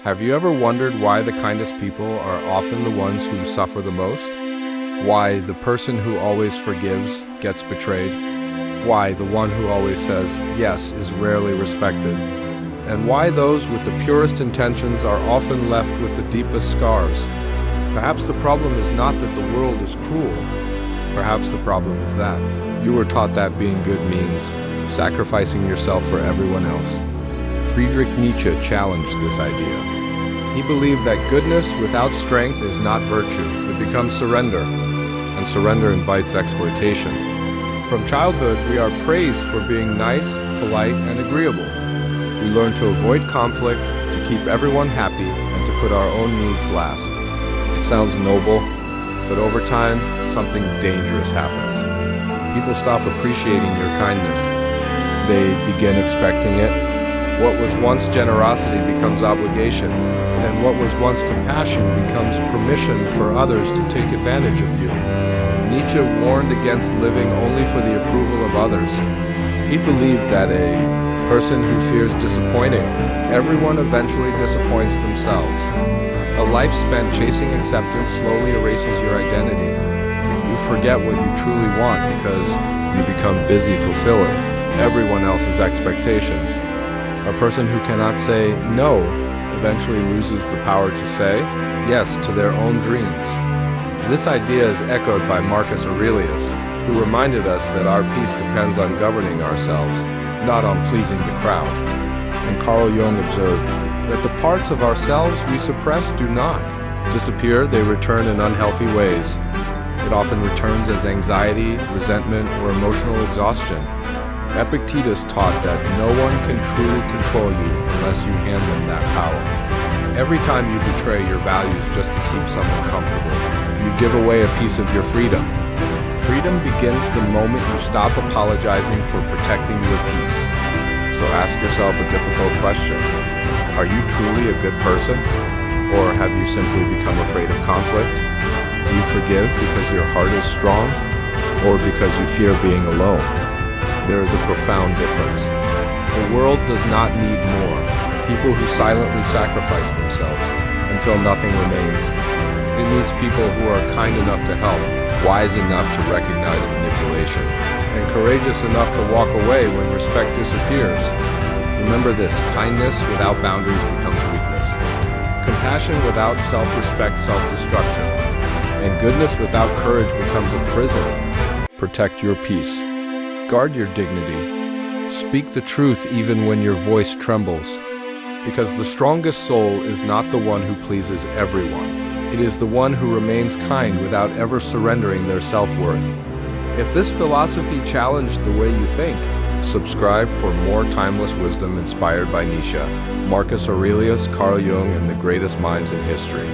Have you ever wondered why the kindest people are often the ones who suffer the most? Why the person who always forgives gets betrayed? Why the one who always says yes is rarely respected? And why those with the purest intentions are often left with the deepest scars? Perhaps the problem is not that the world is cruel. Perhaps the problem is that you were taught that being good means sacrificing yourself for everyone else. Friedrich Nietzsche challenged this idea. He believed that goodness without strength is not virtue. It becomes surrender, and surrender invites exploitation. From childhood, we are praised for being nice, polite, and agreeable. We learn to avoid conflict, to keep everyone happy, and to put our own needs last. It sounds noble, but over time, something dangerous happens. People stop appreciating your kindness. They begin expecting it. What was once generosity becomes obligation, and what was once compassion becomes permission for others to take advantage of you. Nietzsche warned against living only for the approval of others. He believed that a person who fears disappointing, everyone eventually disappoints themselves. A life spent chasing acceptance slowly erases your identity. You forget what you truly want because you become busy fulfilling everyone else's expectations. A person who cannot say no eventually loses the power to say yes to their own dreams. This idea is echoed by Marcus Aurelius, who reminded us that our peace depends on governing ourselves, not on pleasing the crowd. And Carl Jung observed that the parts of ourselves we suppress do not disappear, they return in unhealthy ways. It often returns as anxiety, resentment, or emotional exhaustion. Epictetus taught that no one can truly control you unless you hand them that power. Every time you betray your values just to keep someone comfortable, you give away a piece of your freedom. Freedom begins the moment you stop apologizing for protecting your peace. So ask yourself a difficult question. Are you truly a good person? Or have you simply become afraid of conflict? Do you forgive because your heart is strong? Or because you fear being alone? There is a profound difference. The world does not need more people who silently sacrifice themselves until nothing remains. It needs people who are kind enough to help, wise enough to recognize manipulation, and courageous enough to walk away when respect disappears. Remember this: kindness without boundaries becomes weakness. Compassion without self-respect, self-destruction. And goodness without courage becomes a prison. Protect your peace. Guard your dignity. Speak the truth even when your voice trembles. Because the strongest soul is not the one who pleases everyone. It is the one who remains kind without ever surrendering their self-worth. If this philosophy challenged the way you think, subscribe for more timeless wisdom inspired by Nietzsche, Marcus Aurelius, Carl Jung, and the greatest minds in history.